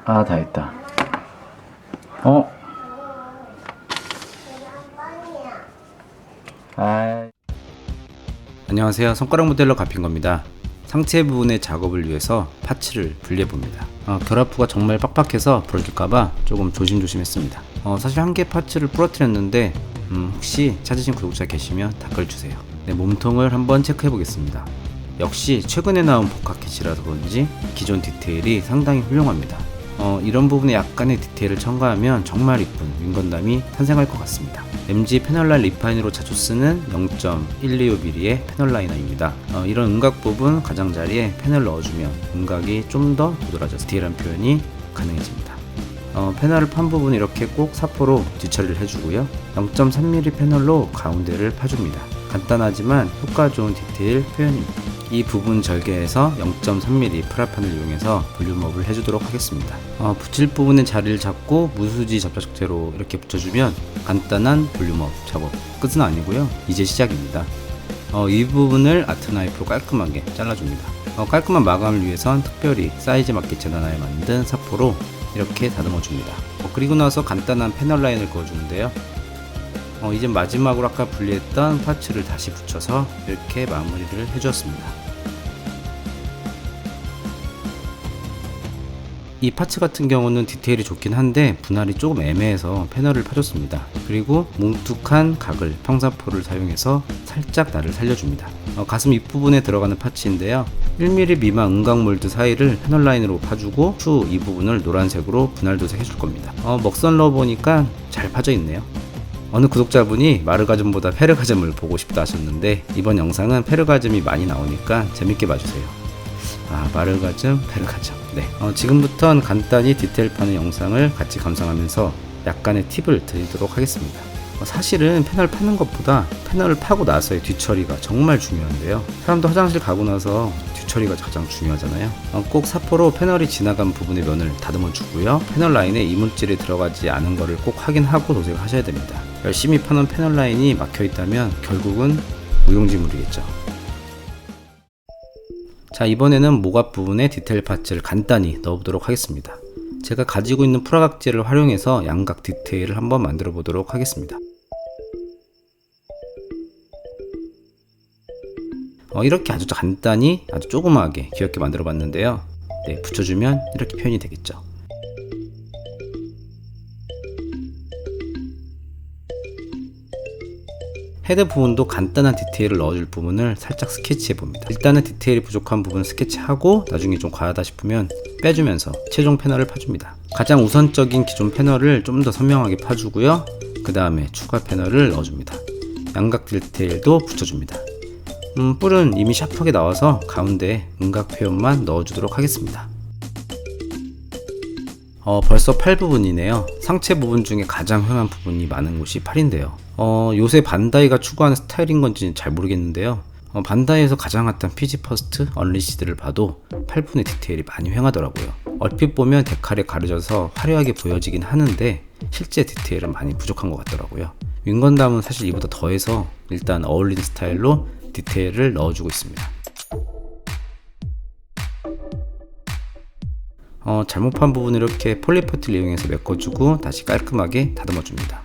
아, 다 했다. 어? 아. 안녕하세요. 손가락 모델러 가핑겁니다. 상체 부분의 작업을 위해서 파츠를 분리해봅니다. 결합부가 정말 빡빡해서 부러질까봐 조금 조심조심했습니다. 사실 한 개 파츠를 부러뜨렸는데 혹시 찾으신 구독자 계시면 댓글주세요. 네, 몸통을 한번 체크해보겠습니다. 역시 최근에 나온 복합캐치라서 그런지 기존 디테일이 상당히 훌륭합니다. 이런 부분에 약간의 디테일을 첨가하면 정말 이쁜 윙건담이 탄생할 것 같습니다. MG 패널라인 리파인으로 자주 쓰는 0.125mm의 패널 라이너입니다. 이런 음각 부분 가장자리에 패널 넣어주면 음각이 좀 더 도드라져서 디테일한 표현이 가능해집니다. 패널을 판 부분 이렇게 꼭 사포로 뒤처리를 해주고요. 0.3mm 패널로 가운데를 파줍니다. 간단하지만 효과 좋은 디테일 표현입니다. 이 부분 절개에서 0.3mm 프라판을 이용해서 볼륨업을 해주도록 하겠습니다. 붙일 부분의 자리를 잡고 무수지 접착제로 이렇게 붙여주면 간단한 볼륨업 작업 끝은 아니고요. 이제 시작입니다. 이 부분을 아트나이프로 깔끔하게 잘라줍니다. 깔끔한 마감을 위해선 특별히 사이즈 맞게 재단하여 만든 사포로 이렇게 다듬어 줍니다. 그리고 나서 간단한 패널 라인을 그어주는데요. 이제 마지막으로 아까 분리했던 파츠를 다시 붙여서 이렇게 마무리를 해주었습니다. 이 파츠 같은 경우는 디테일이 좋긴 한데 분할이 조금 애매해서 패널을 파줬습니다. 그리고 뭉툭한 각을 평사포를 사용해서 살짝 날을 살려줍니다. 가슴 윗부분에 들어가는 파츠인데요. 1mm 미만 음각 몰드 사이를 패널 라인으로 파주고 추후 이 부분을 노란색으로 분할 도색해줄 겁니다. 먹선 넣어 보니까 잘 파져 있네요. 어느 구독자분이 마르가즘보다 페르가즘을 보고 싶다 하셨는데 이번 영상은 페르가즘이 많이 나오니까 재밌게 봐주세요. 마르가즘, 페르가즘. 네. 지금부턴 간단히 디테일 파는 영상을 같이 감상하면서 약간의 팁을 드리도록 하겠습니다. 사실은 패널 파는 것보다 패널을 파고 나서의 뒤처리가 정말 중요한데요. 사람도 화장실 가고 나서 뒤처리가 가장 중요하잖아요. 꼭 사포로 패널이 지나간 부분의 면을 다듬어 주고요. 패널 라인에 이물질이 들어가지 않은 것을 꼭 확인하고 도색을 하셔야 됩니다. 열심히 파는 패널 라인이 막혀 있다면 결국은 무용지물이겠죠. 자, 이번에는 목앞 부분에 디테일 파츠를 간단히 넣어보도록 하겠습니다. 제가 가지고 있는 프라각지를 활용해서 양각 디테일을 한번 만들어 보도록 하겠습니다. 이렇게 아주 간단히 아주 조그마하게 귀엽게 만들어 봤는데요. 네, 붙여주면 이렇게 표현이 되겠죠. 헤드 부분도 간단한 디테일을 넣어줄 부분을 살짝 스케치해 봅니다. 일단은 디테일이 부족한 부분을 스케치하고 나중에 좀 과하다 싶으면 빼주면서 최종 패널을 파줍니다. 가장 우선적인 기존 패널을 좀 더 선명하게 파주고요. 그 다음에 추가 패널을 넣어줍니다. 양각 디테일도 붙여줍니다. 뿔은 이미 샤프하게 나와서 가운데 음각 표현만 넣어주도록 하겠습니다. 벌써 팔 부분이네요. 상체 부분 중에 가장 흉한 부분이 많은 곳이 팔인데요. 요새 반다이가 추구하는 스타일인 건지 잘 모르겠는데요. 반다이에서 가장 핫한 피지 퍼스트 언리시드를 봐도 팔분의 디테일이 많이 휑하더라고요. 얼핏 보면 데칼이 가려져서 화려하게 보여지긴 하는데 실제 디테일은 많이 부족한 것 같더라고요. 윙건담은 사실 이보다 더해서 일단 어울리는 스타일로 디테일을 넣어주고 있습니다. 잘못 판 부분을 이렇게 폴리퍼트를 이용해서 메꿔주고 다시 깔끔하게 다듬어줍니다.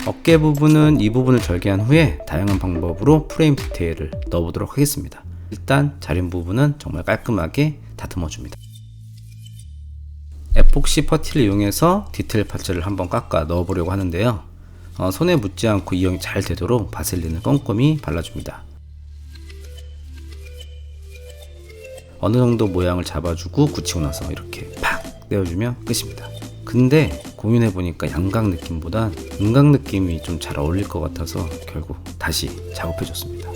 어깨 부분은 이 부분을 절개한 후에 다양한 방법으로 프레임 디테일을 넣어보도록 하겠습니다. 일단 자린 부분은 정말 깔끔하게 다듬어줍니다. 에폭시 퍼티를 이용해서 디테일 파츠를 한번 깎아 넣어보려고 하는데요. 손에 묻지 않고 이용이 잘 되도록 바셀린을 꼼꼼히 발라줍니다. 어느 정도 모양을 잡아주고 굳히고 나서 이렇게 팍 떼어주면 끝입니다. 근데 고민해보니까 양각 느낌보단 음각 느낌이 좀 잘 어울릴 것 같아서 결국 다시 작업해줬습니다.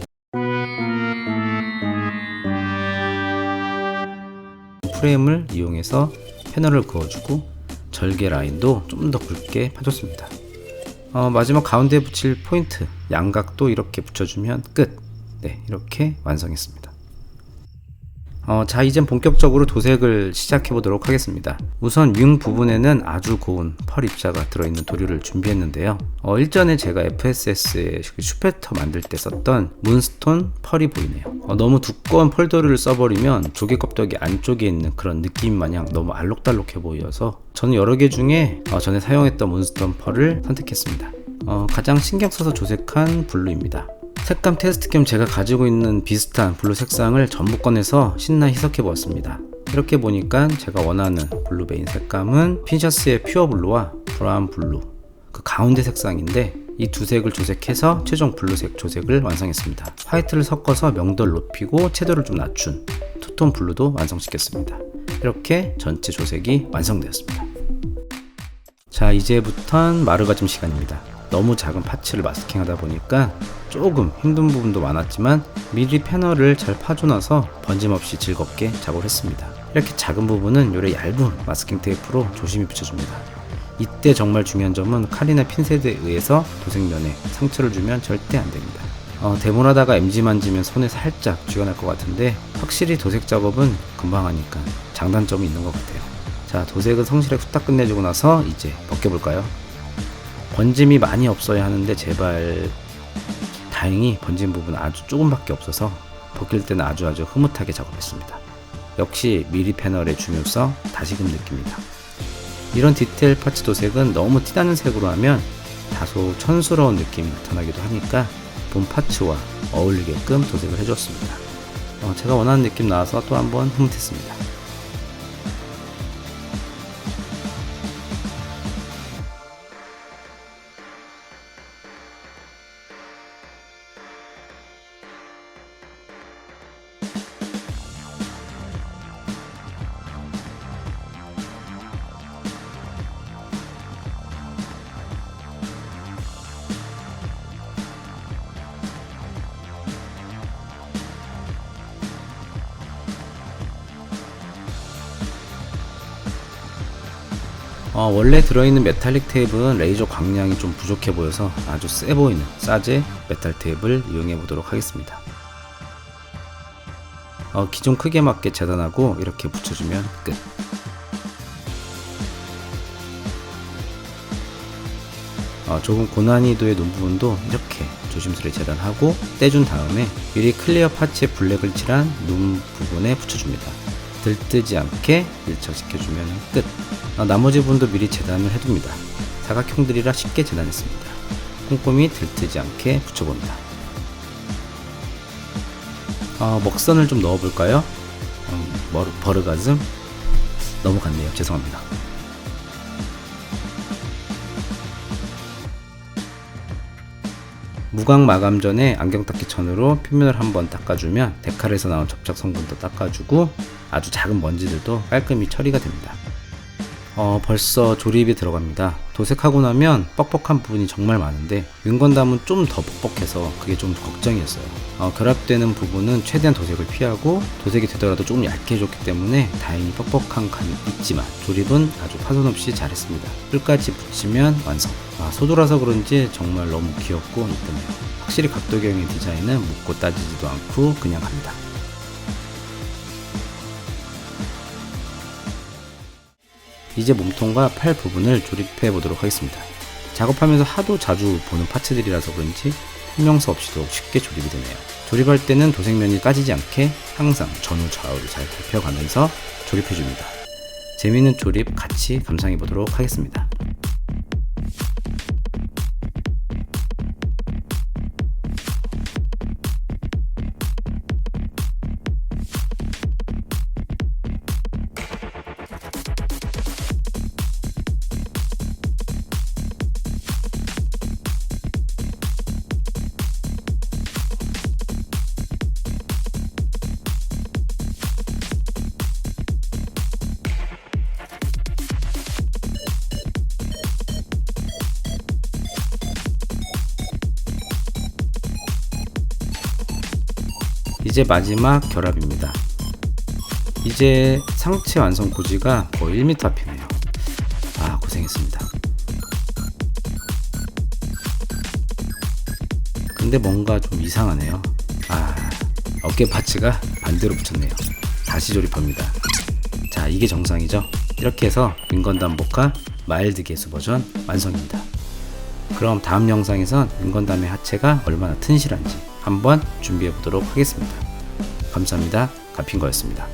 프레임을 이용해서 패널을 그어주고 절개 라인도 좀 더 굵게 파줬습니다. 마지막 가운데에 붙일 포인트 양각도 이렇게 붙여주면 끝. 네, 이렇게 완성했습니다. 자, 이젠 본격적으로 도색을 시작해 보도록 하겠습니다. 우선 윙 부분에는 아주 고운 펄 입자가 들어있는 도료를 준비했는데요. 일전에 제가 FSS에 슈페터 만들 때 썼던 문스톤 펄이 보이네요. 너무 두꺼운 펄 도료를 써버리면 조개 껍데기 안쪽에 있는 그런 느낌 마냥 너무 알록달록해 보여서 저는 여러 개 중에 전에 사용했던 문스톤 펄을 선택했습니다. 가장 신경 써서 조색한 블루입니다. 색감 테스트 겸 제가 가지고 있는 비슷한 블루 색상을 전부 꺼내서 신나 희석해 보았습니다. 이렇게 보니까 제가 원하는 블루 베인 색감은 핀셔스의 퓨어 블루와 브라운 블루, 그 가운데 색상인데 이 두 색을 조색해서 최종 블루색 조색을 완성했습니다. 화이트를 섞어서 명도를 높이고 채도를 좀 낮춘 투톤 블루도 완성시켰습니다. 이렇게 전체 조색이 완성되었습니다. 자, 이제부턴 마르가즘 시간입니다. 너무 작은 파츠를 마스킹 하다 보니까 조금 힘든 부분도 많았지만 미리 패널을 잘 파줘놔서 번짐없이 즐겁게 작업을 했습니다. 이렇게 작은 부분은 요래 얇은 마스킹 테이프로 조심히 붙여줍니다. 이때 정말 중요한 점은 칼이나 핀셋에 의해서 도색면에 상처를 주면 절대 안됩니다. 데모하다가 MG 만지면 손에 살짝 쥐가 날 것 같은데 확실히 도색 작업은 금방 하니까 장단점이 있는 것 같아요. 자, 도색은 성실하게 후딱 끝내주고 나서 이제 벗겨볼까요? 번짐이 많이 없어야 하는데 제발 다행히 번진 부분 아주 조금밖에 없어서 벗길 때는 아주 흐뭇하게 작업했습니다. 역시 미리 패널의 중요성 다시금 느낍니다. 이런 디테일 파츠 도색은 너무 티나는 색으로 하면 다소 촌스러운 느낌이 나타나기도 하니까 본 파츠와 어울리게끔 도색을 해주었습니다. 제가 원하는 느낌 나와서 또 한번 흐뭇했습니다. 원래 들어있는 메탈릭 테이프는 레이저 광량이 좀 부족해 보여서 아주 세 보이는 사제 메탈 테이프를 이용해 보도록 하겠습니다. 기존 크기에 맞게 재단하고 이렇게 붙여주면 끝. 조금 고난이도의 눈 부분도 이렇게 조심스레 재단하고 떼준 다음에 미리 클리어 파츠에 블랙을 칠한 눈 부분에 붙여줍니다. 들뜨지 않게 밀착시켜주면 끝. 나머지 부분도 미리 재단을 해둡니다. 사각형들이라 쉽게 재단했습니다. 꼼꼼히 들뜨지 않게 붙여봅니다. 먹선을 좀 넣어볼까요? 버르가즘? 넘어갔네요. 죄송합니다. 무광 마감 전에 안경 닦기 천으로 표면을 한번 닦아주면 데칼에서 나온 접착 성분도 닦아주고 아주 작은 먼지들도 깔끔히 처리가 됩니다. 벌써 조립이 들어갑니다. 도색하고 나면 뻑뻑한 부분이 정말 많은데 윙건담은 좀 더 뻑뻑해서 그게 좀 걱정이었어요. 결합되는 부분은 최대한 도색을 피하고 도색이 되더라도 조금 얇게 해줬기 때문에 다행히 뻑뻑한 감이 있지만 조립은 아주 파손 없이 잘했습니다. 끝까지 붙이면 완성. 소도라서 그런지 정말 너무 귀엽고 이쁘네요. 확실히 각도경의 디자인은 묻고 따지지도 않고 그냥 갑니다. 이제 몸통과 팔 부분을 조립해 보도록 하겠습니다. 작업하면서 하도 자주 보는 파츠들이라서 그런지 설명서 없이도 쉽게 조립이 되네요. 조립할 때는 도색면이 까지지 않게 항상 전후 좌우를 잘 살펴가면서 조립해 줍니다. 재미있는 조립 같이 감상해 보도록 하겠습니다. 이제 마지막 결합입니다. 이제 상체 완성 고지가 거의 1m 앞이네요. 고생했습니다. 근데 뭔가 좀 이상하네요. 어깨 파츠가 반대로 붙였네요. 다시 조립합니다. 자, 이게 정상이죠. 이렇게 해서 윙건담 모카 마일드 개수 버전 완성입니다. 그럼 다음 영상에선 윙건담의 하체가 얼마나 튼실한지 한번 준비해 보도록 하겠습니다. 감사합니다. 가핑거였습니다.